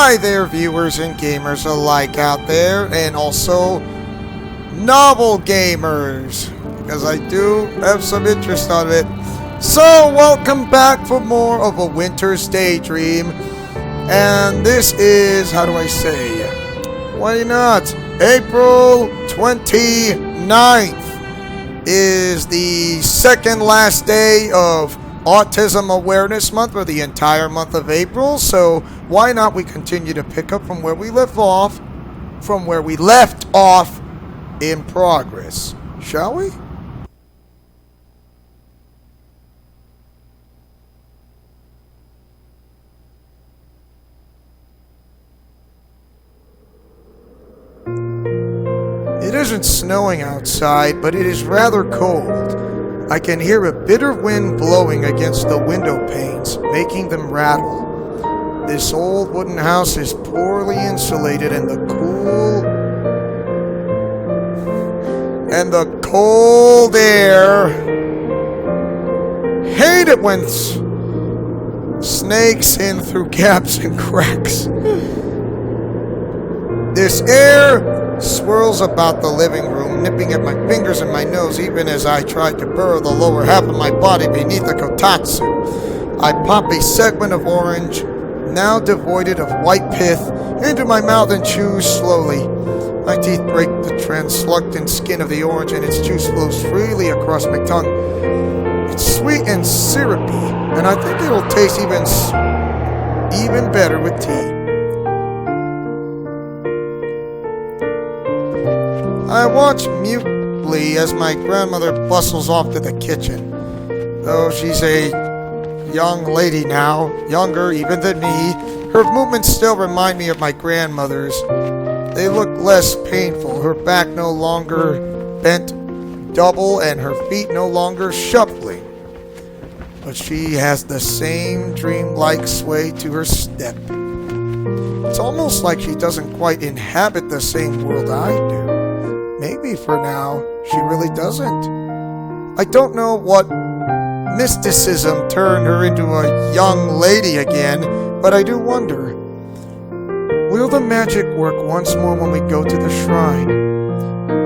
Hi there, viewers and gamers alike out there, and also novel gamers, because I do have some interest on it. So, welcome back for more of a winter's Daydream, and this is, how do I say, why not, April 29th is the second last day of Autism Awareness Month, for the entire month of April, so why not we continue to pick up from where we left off, in progress, shall we? It isn't snowing outside, but it is rather cold. I can hear a bitter wind blowing against the window panes, making them rattle. This old wooden house is poorly insulated, and the cold air. Hate it when snakes in through gaps and cracks. This air swirls about the living room, nipping at my fingers and my nose even as I try to burrow the lower half of my body beneath the kotatsu. I pop a segment of orange, now devoided of white pith, into my mouth and chew slowly. My teeth break the translucent skin of the orange and its juice flows freely across my tongue. It's sweet and syrupy, and I think it'll taste even better with tea. I watch mutely as my grandmother bustles off to the kitchen. Though she's a young lady now, younger even than me, her movements still remind me of my grandmother's. They look less painful, her back no longer bent double and her feet no longer shuffling. But she has the same dreamlike sway to her step. It's almost like she doesn't quite inhabit the same world I do. Maybe for now, she really doesn't. I don't know what mysticism turned her into a young lady again, but I do wonder. Will the magic work once more when we go to the shrine?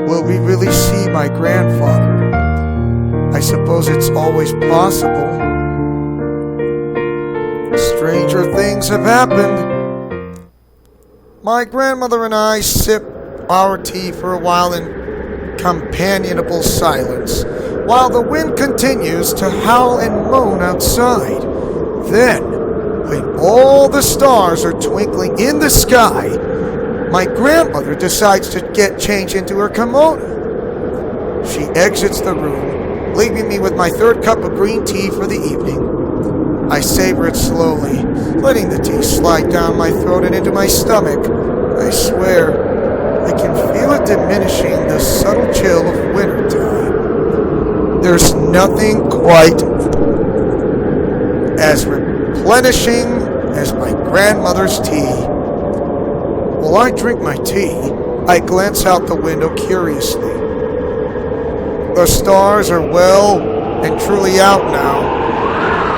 Will we really see my grandfather? I suppose it's always possible. Stranger things have happened. My grandmother and I sip our tea for a while in companionable silence, while the wind continues to howl and moan outside. Then, when all the stars are twinkling in the sky, my grandmother decides to get changed into her kimono. She exits the room, leaving me with my third cup of green tea for the evening. I savor it slowly, letting the tea slide down my throat and into my stomach. I swear, I can feel it diminishing the subtle chill of wintertime. There's nothing quite as replenishing as my grandmother's tea. While I drink my tea, I glance out the window curiously. The stars are well and truly out now.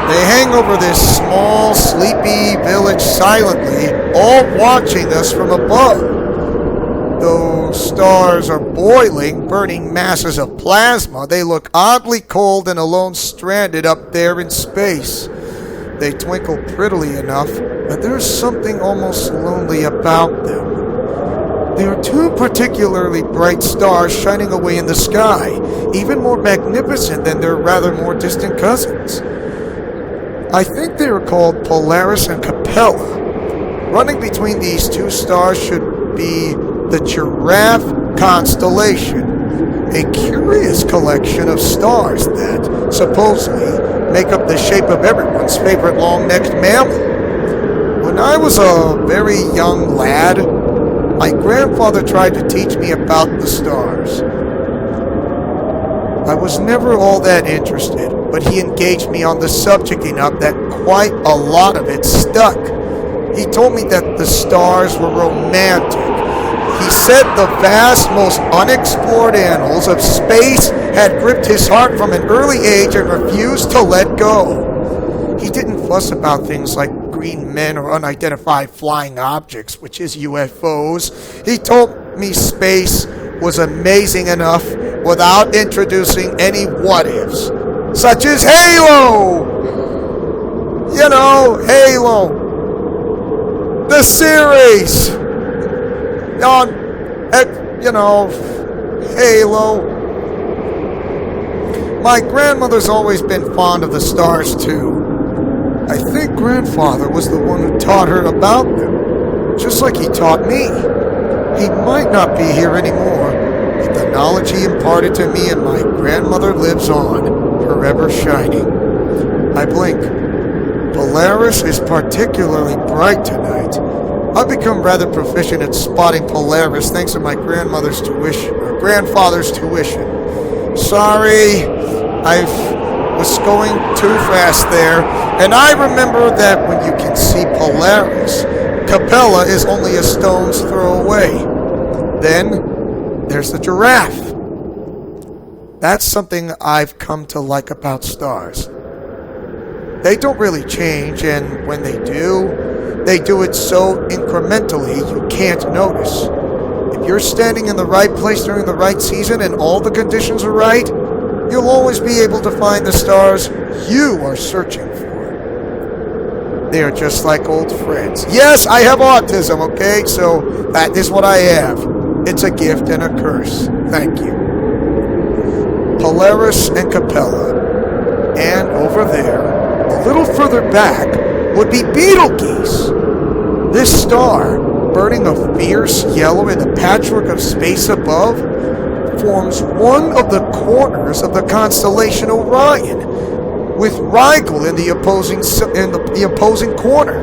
They hang over this small, sleepy village silently, all watching us from above. Those stars are boiling, burning masses of plasma. They look oddly cold and alone, stranded up there in space. They twinkle prettily enough, but there's something almost lonely about them. They are two particularly bright stars shining away in the sky, even more magnificent than their rather more distant cousins. I think they are called Polaris and Capella. Running between these two stars should be the Giraffe Constellation, a curious collection of stars that, supposedly, make up the shape of everyone's favorite long-necked mammal. When I was a very young lad, my grandfather tried to teach me about the stars. I was never all that interested, but he engaged me on the subject enough that quite a lot of it stuck. He told me that the stars were romantic. He said the vast, most unexplored annals of space had gripped his heart from an early age and refused to let go. He didn't fuss about things like green men or unidentified flying objects, which is UFOs. He told me space was amazing enough without introducing any what-ifs, such as Halo! You know, Halo. The series! Halo. My grandmother's always been fond of the stars, too. I think grandfather was the one who taught her about them, just like he taught me. He might not be here anymore, but the knowledge he imparted to me and my grandmother lives on, forever shining. I blink. Polaris is particularly bright tonight. I've become rather proficient at spotting Polaris thanks to my grandfather's tuition. Sorry, I was going too fast there, and I remember that when you can see Polaris, Capella is only a stone's throw away. Then, there's the giraffe. That's something I've come to like about stars. They don't really change, and when they do it so incrementally you can't notice. If you're standing in the right place during the right season and all the conditions are right, you'll always be able to find the stars you are searching for. They are just like old friends. Yes, I have autism, okay? So that is what I have. It's a gift and a curse. Thank you. Polaris and Capella. And over there, a little further back, would be Betelgeuse. This star, burning a fierce yellow in the patchwork of space above, forms one of the corners of the constellation Orion, with Rigel in the opposing corner.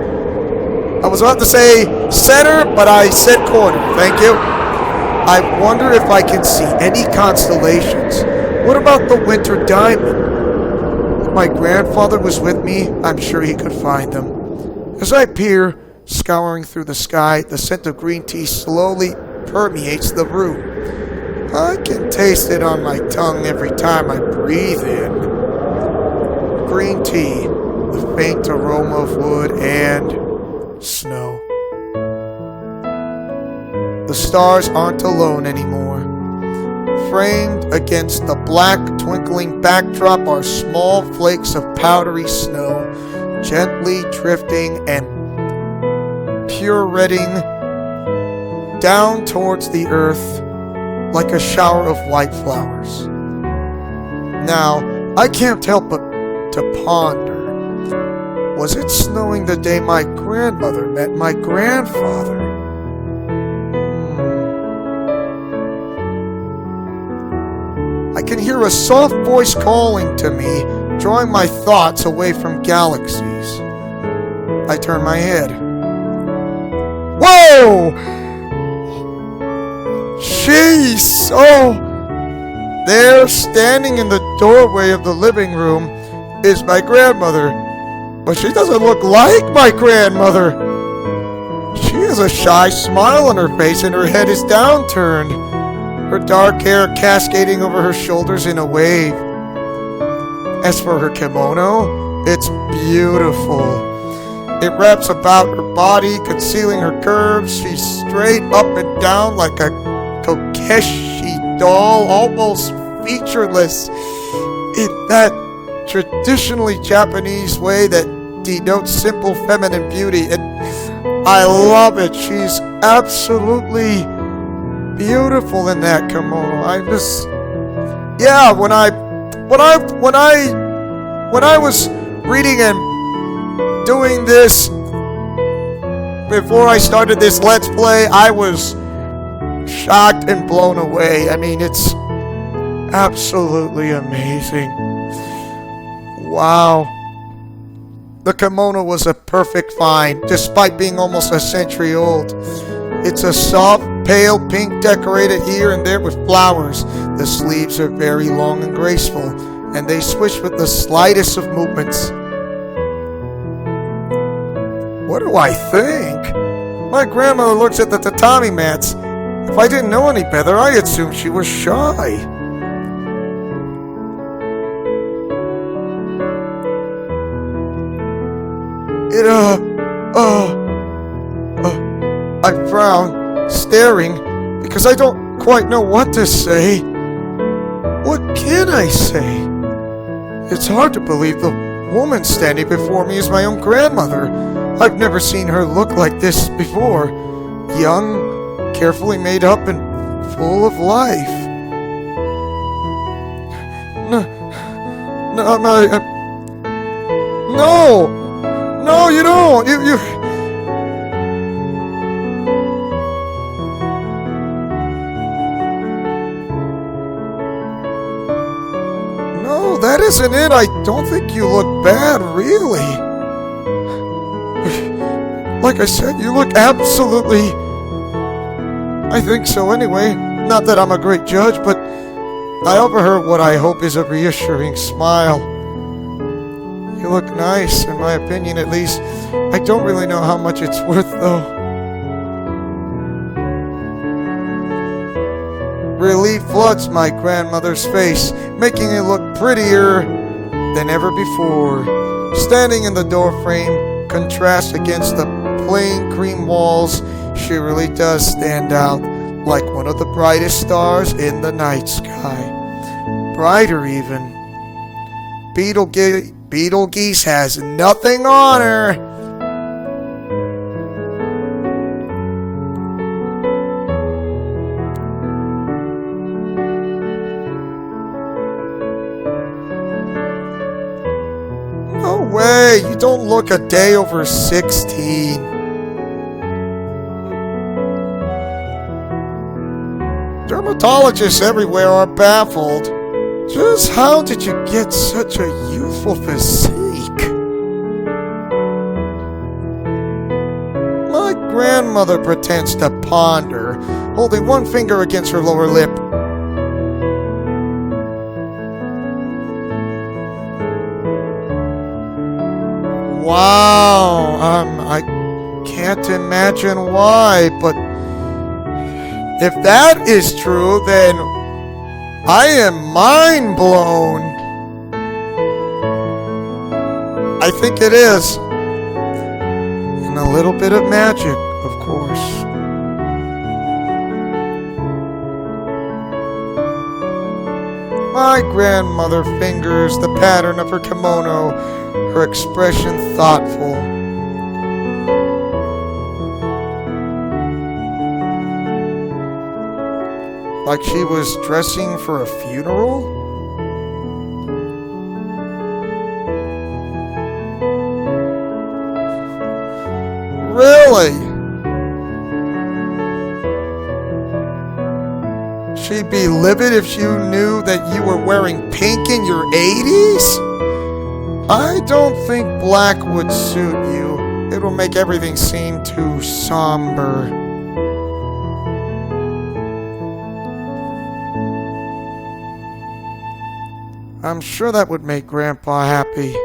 I was about to say center, but I said corner. Thank you. I wonder if I can see any constellations. What about the Winter Diamond? If my grandfather was with me, I'm sure he could find them. As I peer, scouring through the sky, the scent of green tea slowly permeates the room. I can taste it on my tongue every time I breathe in. Green tea, the faint aroma of wood and snow. The stars aren't alone anymore. Framed against the black, twinkling backdrop are small flakes of powdery snow, gently drifting and pirouetting down towards the earth like a shower of white flowers. Now, I can't help but to ponder. Was it snowing the day my grandmother met my grandfather? I can hear a soft voice calling to me, drawing my thoughts away from galaxies. I turn my head. Whoa! Jeez! Oh! There, standing in the doorway of the living room, is my grandmother. But she doesn't look like my grandmother. She has a shy smile on her face and her head is downturned, her dark hair cascading over her shoulders in a wave. As for her kimono, it's beautiful. It wraps about her body, concealing her curves. She's straight up and down like a Kokeshi doll, almost featureless in that traditionally Japanese way that denotes simple feminine beauty. And I love it. She's absolutely beautiful in that kimono. When I was reading and doing this before I started this Let's Play, I was shocked and blown away. I mean, it's absolutely amazing. Wow. The kimono was a perfect find, despite being almost a century old. It's a soft, pale pink decorated here and there with flowers. The sleeves are very long and graceful, and they swish with the slightest of movements. What do I think? My grandmother looks at the tatami mats. If I didn't know any better, I assumed she was shy. I frown, staring, because I don't quite know what to say. What can I say? It's hard to believe the woman standing before me is my own grandmother. I've never seen her look like this before. Young, carefully made up, and full of life. No, you don't. You. No, that isn't it. I don't think you look bad, really. Like I said, you look absolutely... I think so anyway. Not that I'm a great judge, but I overheard what I hope is a reassuring smile. You look nice, in my opinion at least. I don't really know how much it's worth, though. Relief floods my grandmother's face, making it look prettier than ever before. Standing in the doorframe, contrast against the plain cream walls, she really does stand out like one of the brightest stars in the night sky. Brighter even. Betelgeuse has nothing on her. No way, you don't look a day over 16. Dermatologists everywhere are baffled. Just how did you get such a youthful physique? My grandmother pretends to ponder, holding one finger against her lower lip. Wow, I can't imagine why, but if that is true, then I am mind blown. I think it is. And a little bit of magic, of course. My grandmother fingers the pattern of her kimono, her expression thoughtful. Like she was dressing for a funeral? Really? She'd be livid if she knew that you were wearing pink in your 80s? I don't think black would suit you. It will make everything seem too somber. I'm sure that would make Grandpa happy.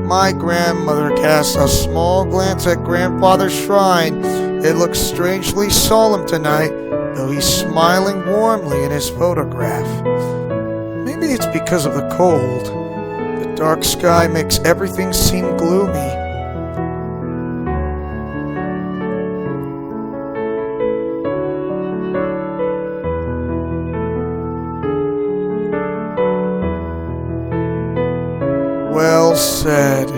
My grandmother casts a small glance at Grandfather's shrine. It looks strangely solemn tonight, though he's smiling warmly in his photograph. Maybe it's because of the cold. The dark sky makes everything seem gloomy. Well said.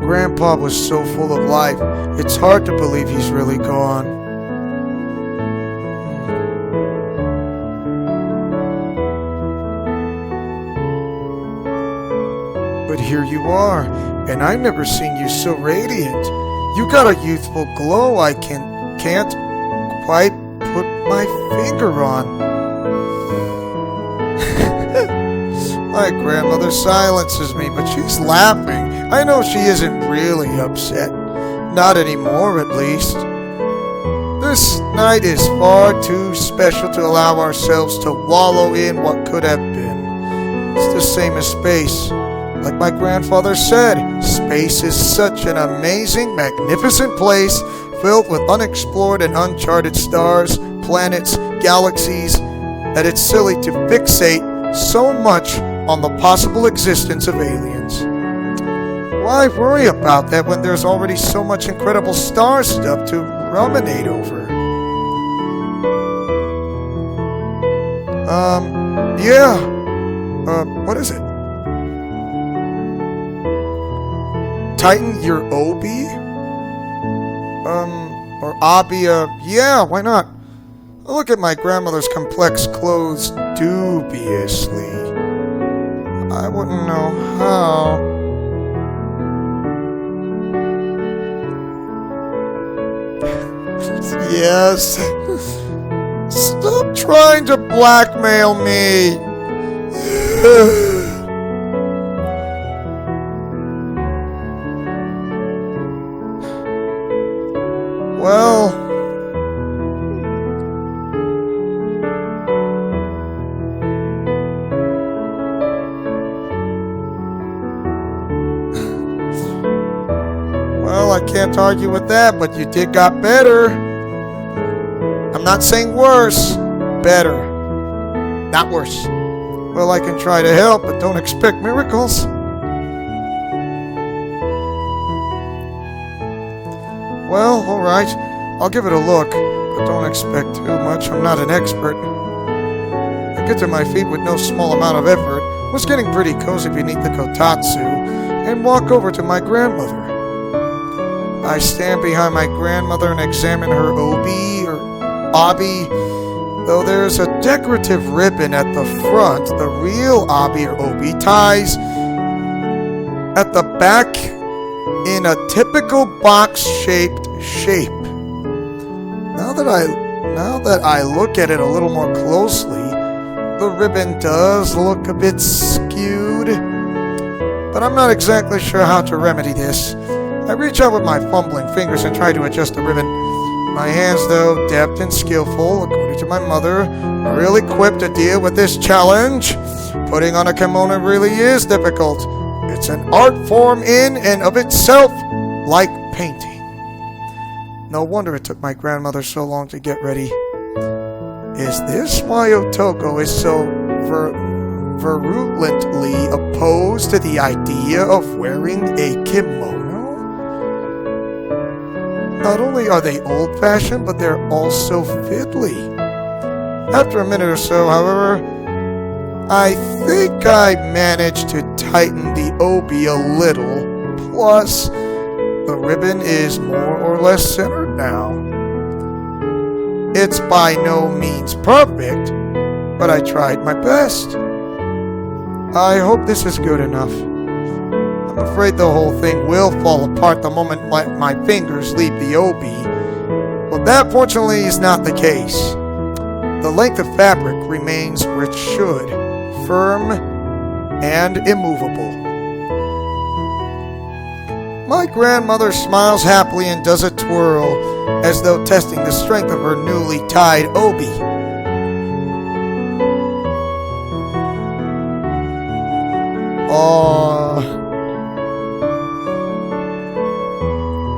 Grandpa was so full of life, it's hard to believe he's really gone. But here you are, and I've never seen you so radiant. You got a youthful glow I can't quite put my finger on. My grandmother silences me, but she's laughing. I know she isn't really upset. Not anymore, at least. This night is far too special to allow ourselves to wallow in what could have been. It's the same as space. Like my grandfather said, space is such an amazing, magnificent place filled with unexplored and uncharted stars, planets, galaxies, that it's silly to fixate so much on the possible existence of aliens. Why worry about that when there's already so much incredible star stuff to ruminate over? Yeah. What is it? Tighten your obi? Or obi, yeah, why not? I look at my grandmother's complex clothes dubiously. I wouldn't know how. Yes. Stop trying to blackmail me. Well, I can't argue with that, but you did got better. I'm not saying worse, better, not worse. Well, I can try to help, but don't expect miracles. Well, alright, I'll give it a look, but don't expect too much. I'm not an expert. I get to my feet with no small amount of effort, was getting pretty cozy beneath the kotatsu, and walk over to my grandmother. I stand behind my grandmother and examine her obi, or abi. Though there's a decorative ribbon at the front, the real abi or obi ties at the back in a typical box-shaped shape. Now that I look at it a little more closely, the ribbon does look a bit skewed, but I'm not exactly sure how to remedy this. I reach out with my fumbling fingers and try to adjust the ribbon. My hands, though deft and skillful, according to my mother, are ill equipped to deal with this challenge. Putting on a kimono really is difficult. It's an art form in and of itself, like painting. No wonder it took my grandmother so long to get ready. Is this why Otoko is so virulently opposed to the idea of wearing a kimono? Not only are they old-fashioned, but they're also fiddly. After a minute or so, however, I think I managed to tighten the obi a little. Plus, the ribbon is more or less centered now. It's by no means perfect, but I tried my best. I hope this is good enough. I'm afraid the whole thing will fall apart the moment my fingers leave the obi. But that, fortunately, is not the case. The length of fabric remains where it should, firm and immovable. My grandmother smiles happily and does a twirl, as though testing the strength of her newly tied obi.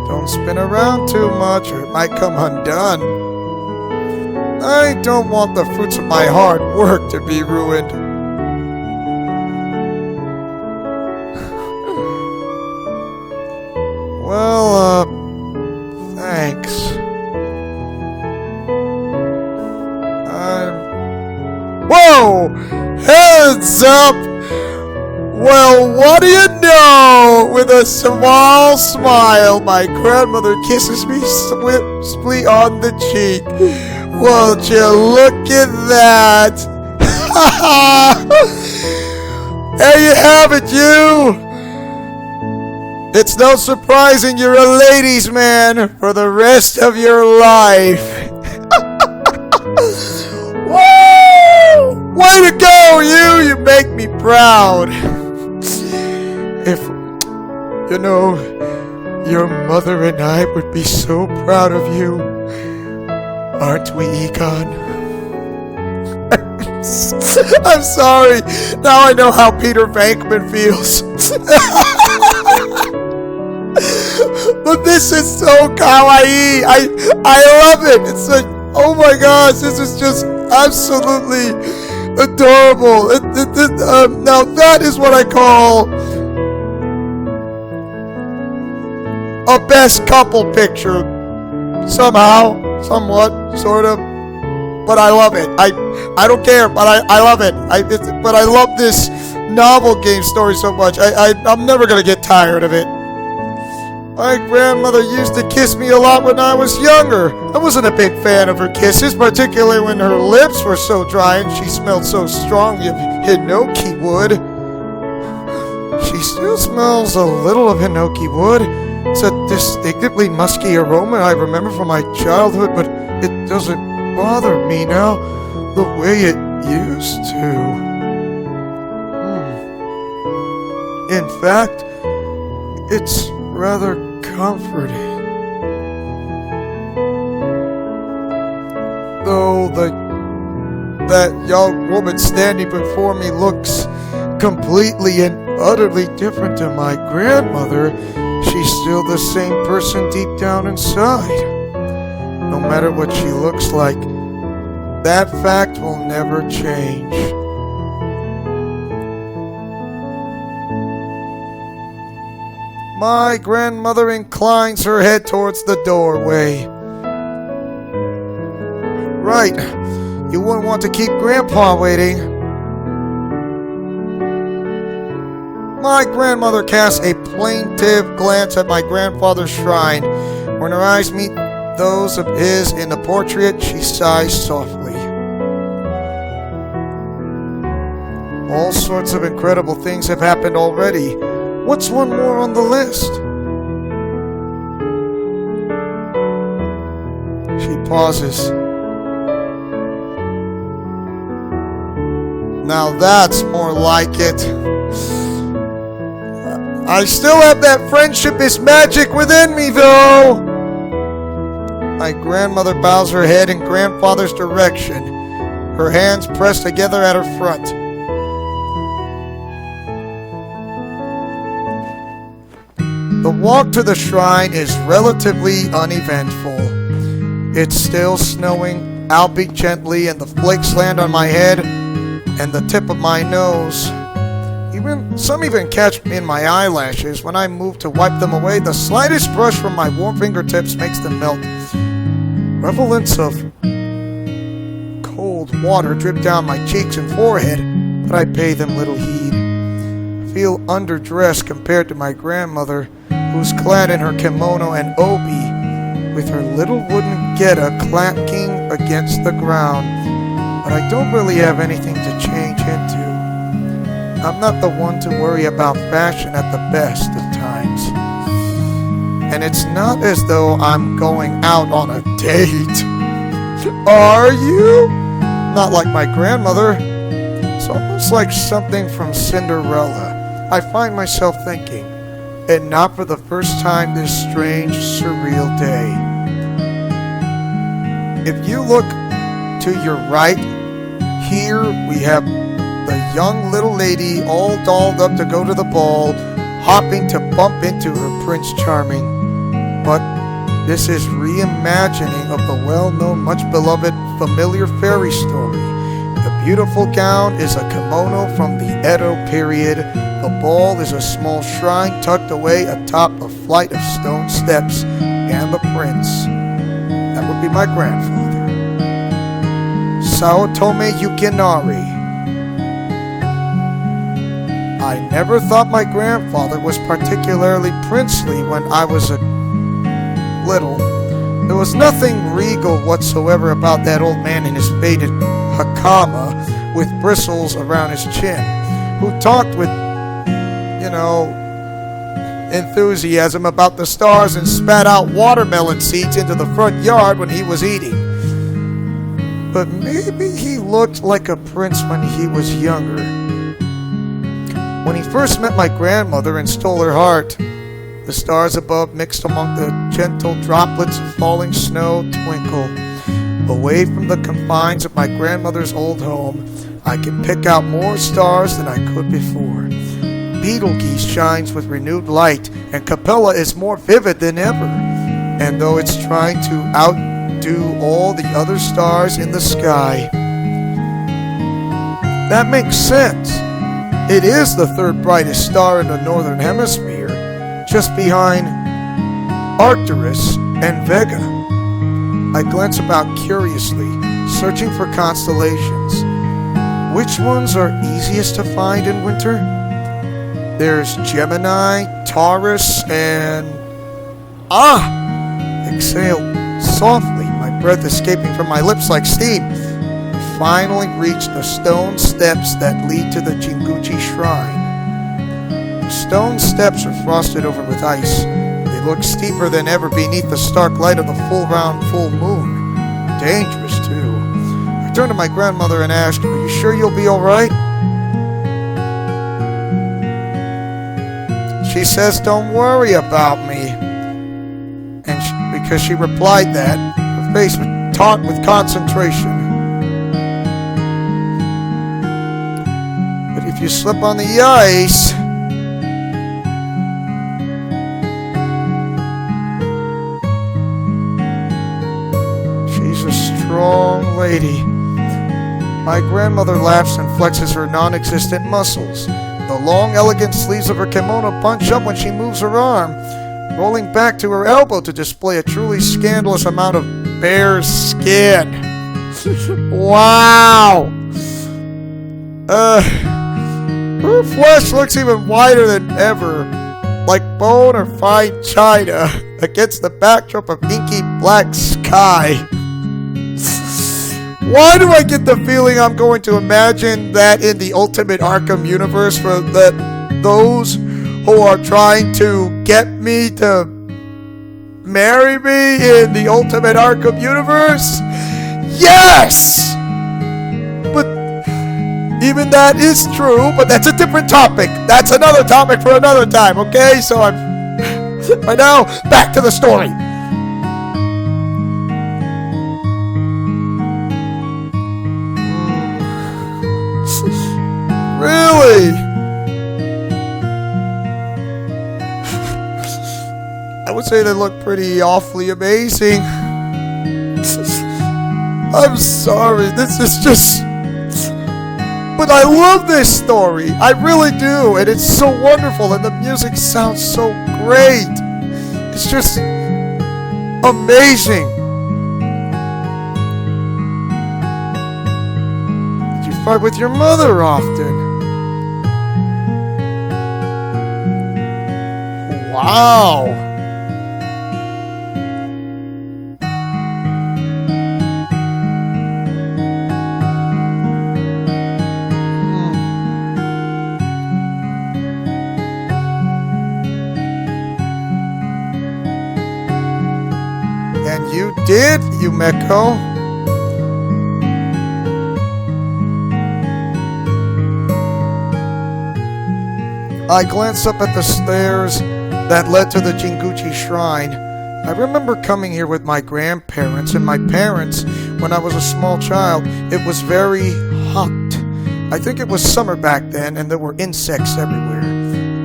Don't spin around too much or it might come undone. I don't want the fruits of my hard work to be ruined. Well, thanks. Whoa! Heads up! Well, what do you know? With a small smile, my grandmother kisses me swiftly on the cheek. Won't you look at that? There you have it, you! It's no surprising you're a ladies' man for the rest of your life. Woo! Way to go, you! You make me proud. If, you know, your mother and I would be so proud of you. Aren't we, Egon? I'm sorry. Now I know how Peter Venkman feels. But this is so kawaii. I love it. It's like, oh my gosh, this is just absolutely adorable. Now that is what I call a best couple picture. Somehow, somewhat, sort of. But I love it. I don't care, but I love it. But I love this novel game story so much. I'm never gonna get tired of it. My grandmother used to kiss me a lot when I was younger. I wasn't a big fan of her kisses, particularly when her lips were so dry and she smelled so strongly of hinoki wood. She still smells a little of hinoki wood. It's a distinctively musky aroma I remember from my childhood, but it doesn't bother me now the way it used to. In fact, it's rather comforting. Though that young woman standing before me looks completely and utterly different to my grandmother, she's still the same person deep down inside. No matter what she looks like, that fact will never change. My grandmother inclines her head towards the doorway. Right, you wouldn't want to keep Grandpa waiting. My grandmother casts a plaintive glance at my grandfather's shrine. When her eyes meet those of his in the portrait, she sighs softly. All sorts of incredible things have happened already. What's one more on the list? She pauses. Now that's more like it. I still have that friendship is magic within me, though. My grandmother bows her head in grandfather's direction, her hands pressed together at her front. The walk to the shrine is relatively uneventful. It's still snowing, albeit gently, and the flakes land on my head and the tip of my nose. Some even catch in my eyelashes. When I move to wipe them away, the slightest brush from my warm fingertips makes them melt. Rivulets of cold water drip down my cheeks and forehead, but I pay them little heed. I feel underdressed compared to my grandmother, who's clad in her kimono and obi, with her little wooden geta clanking against the ground. But I don't really have anything to change into. I'm not the one to worry about fashion at the best of times. And it's not as though I'm going out on a date. Are you? Not like my grandmother. It's almost like something from Cinderella, I find myself thinking, and not for the first time this strange, surreal day. If you look to your right, here we have the young little lady all dolled up to go to the ball, hopping to bump into her Prince Charming. But this is reimagining of the well-known, much-beloved, familiar fairy story. The beautiful gown is a kimono from the Edo period. The ball is a small shrine tucked away atop a flight of stone steps. And the prince, that would be my grandfather, Saotome Yukinari. I never thought my grandfather was particularly princely when I was little. There was nothing regal whatsoever about that old man in his faded hakama with bristles around his chin, who talked with, enthusiasm about the stars and spat out watermelon seeds into the front yard when he was eating. But maybe he looked like a prince when he was younger. When he first met my grandmother and stole her heart, the stars above mixed among the gentle droplets of falling snow twinkle. Away from the confines of my grandmother's old home, I can pick out more stars than I could before. Betelgeuse shines with renewed light, and Capella is more vivid than ever. And though it's trying to outdo all the other stars in the sky, that makes sense. It is the third brightest star in the northern hemisphere, just behind Arcturus, and Vega. I glance about curiously, searching for constellations. Which ones are easiest to find in winter? There's Gemini, Taurus, and... Exhale softly, my breath escaping from my lips like steam. I finally reach the stone steps that lead to the Jinguchi Shrine. The stone steps are frosted over with ice. They look steeper than ever beneath the stark light of the full moon. Dangerous, too. I turn to my grandmother and ask, "Are you sure you'll be alright?" She says, "Don't worry about me." And because she replied that, her face was taut with concentration. But if you slip on the ice... She's a strong lady. My grandmother laughs and flexes her non-existent muscles. The long, elegant sleeves of her kimono bunch up when she moves her arm, rolling back to her elbow to display a truly scandalous amount of bare skin. Wow! Her flesh looks even whiter than ever, like bone or fine china, against the backdrop of inky black sky. Why do I get the feeling I'm going to imagine that in the Ultimate Arkham universe for those who are trying to get me to marry me in the Ultimate Arkham universe? Yes! But even that is true, but that's a different topic. That's another topic for another time, okay? So right now, back to the story. Really? I would say they look pretty awfully amazing. I'm sorry, this is just... But I love this story. I really do. And it's so wonderful. And the music sounds so great. It's just amazing. Did you fight with your mother often? Wow. And you did, Umeko. I glanced up at the stairs that led to the Jinguchi Shrine. I remember coming here with my grandparents and my parents when I was a small child. It was very hot. I think it was summer back then and there were insects everywhere.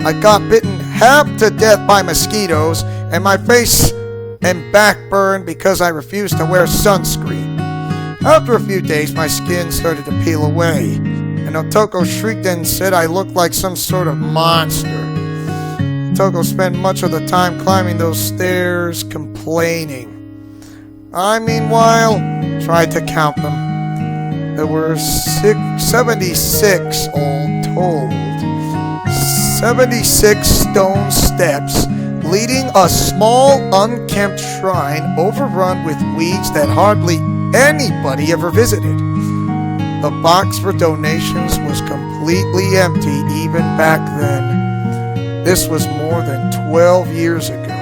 I got bitten half to death by mosquitoes and my face and back burned because I refused to wear sunscreen. After a few days, my skin started to peel away, and Otoko shrieked and said I looked like some sort of monster. Otoko spent much of the time climbing those stairs, complaining. I, meanwhile, tried to count them. There were 76 all told. 76 stone steps leading a small, unkempt shrine overrun with weeds that hardly anybody ever visited. The box for donations was completely empty even back then. This was more than 12 years ago.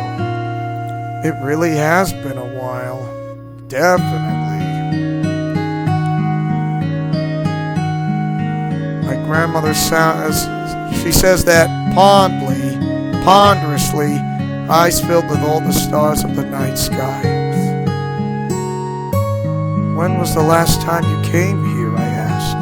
It really has been a while. Definitely. My grandmother she says that ponderously, eyes filled with all the stars of the night sky. When was the last time you came here, I asked.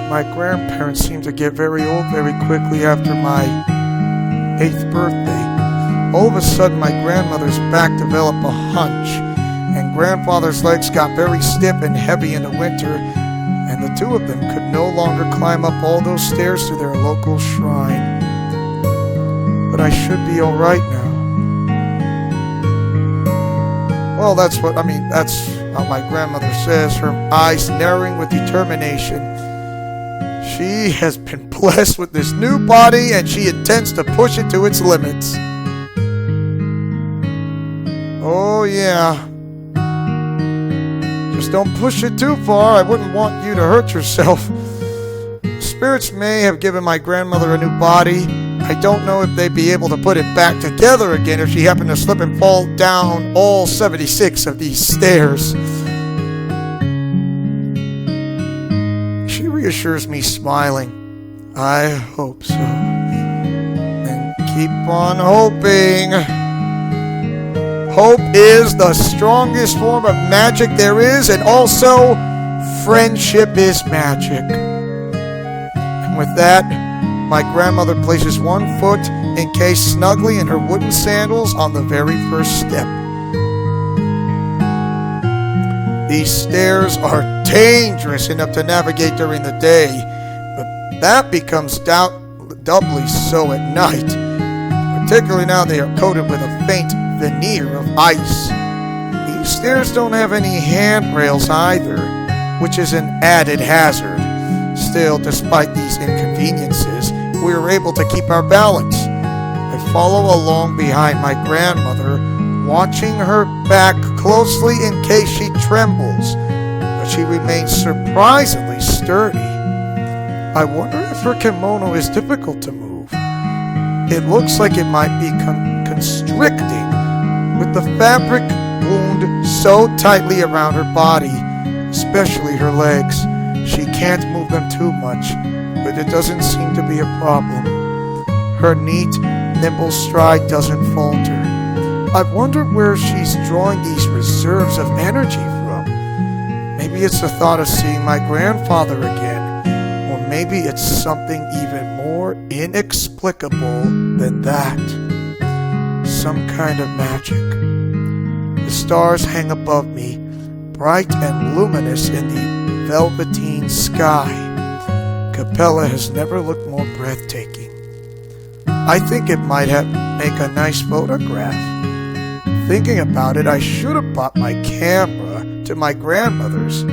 My grandparents seemed to get very old very quickly after my 8th birthday. All of a sudden, my grandmother's back developed a hunch, and grandfather's legs got very stiff and heavy in the winter, and the two of them could no longer climb up all those stairs to their local shrine. But I should be alright now. Well, that's how my grandmother says, her eyes narrowing with determination. She has been blessed with this new body, and she intends to push it to its limits. Oh, yeah. Just don't push it too far. I wouldn't want you to hurt yourself. Spirits may have given my grandmother a new body. I don't know if they'd be able to put it back together again if she happened to slip and fall down all 76 of these stairs. She reassures me, smiling. I hope so. And keep on hoping. Hope is the strongest form of magic there is, and also friendship is magic. And with that, my grandmother places one foot encased snugly in her wooden sandals on the very first step. These stairs are dangerous enough to navigate during the day, but that becomes doubly so at night, particularly now they are coated with a faint veneer of ice. These stairs don't have any handrails either, which is an added hazard. Still, despite these inconveniences, we are able to keep our balance. I follow along behind my grandmother, watching her back closely in case she trembles, but she remains surprisingly sturdy. I wonder if her kimono is difficult to move. It looks like it might be constricting, with the fabric wound so tightly around her body, especially her legs. She can't move them too much, but it doesn't seem to be a problem. Her neat, nimble stride doesn't falter. I've wondered where she's drawing these reserves of energy from. Maybe it's the thought of seeing my grandfather again, or maybe it's something even more inexplicable than that. Some kind of magic. The stars hang above me, bright and luminous in the velveteen sky. Capella has never looked more breathtaking. I think it might make a nice photograph. Thinking about it, I should have brought my camera to my grandmother's.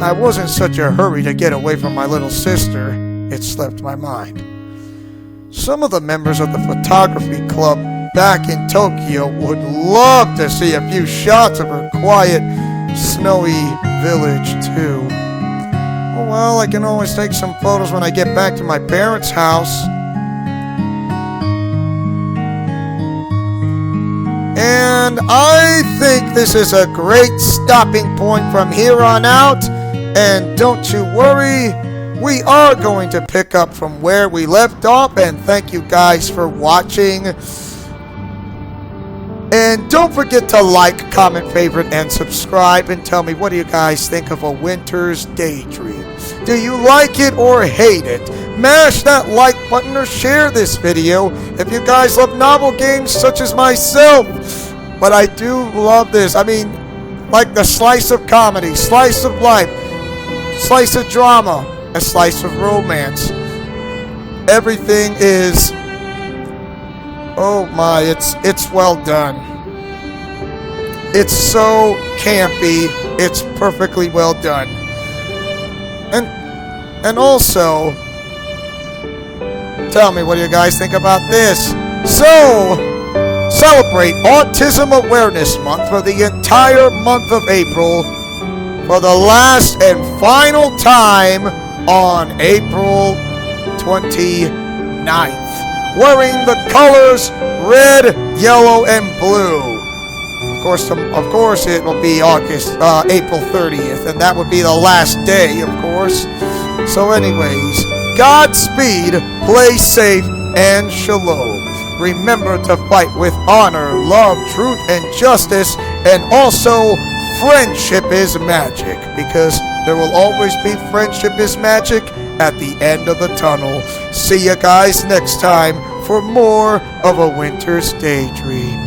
I wasn't in such a hurry to get away from my little sister. It slipped my mind. Some of the members of the photography club back in Tokyo would love to see a few shots of her quiet, snowy village too. Oh well, I can always take some photos when I get back to my parents' house. And I think this is a great stopping point from here on out. And don't you worry, we are going to pick up from where we left off. And thank you guys for watching. And don't forget to like, comment, favorite, and subscribe. And tell me, what do you guys think of A Winter's Daydream? Do you like it or hate it? Mash that like button or share this video if you guys love novel games such as myself. But I do love this. I mean, like the slice of comedy, slice of life, slice of drama, a slice of romance. Everything is, oh my, it's well done. It's so campy. It's perfectly well done. And also, tell me, what do you guys think about this? So, celebrate Autism Awareness Month for the entire month of April for the last and final time on April 29th. Wearing the colors red, yellow, and blue. Of course, it will be April 30th, and that would be the last day, of course. So anyways, Godspeed, play safe, and shalom. Remember to fight with honor, love, truth, and justice, and also friendship is magic, because there will always be friendship is magic at the end of the tunnel. See you guys next time for more of A Winter's Daydream.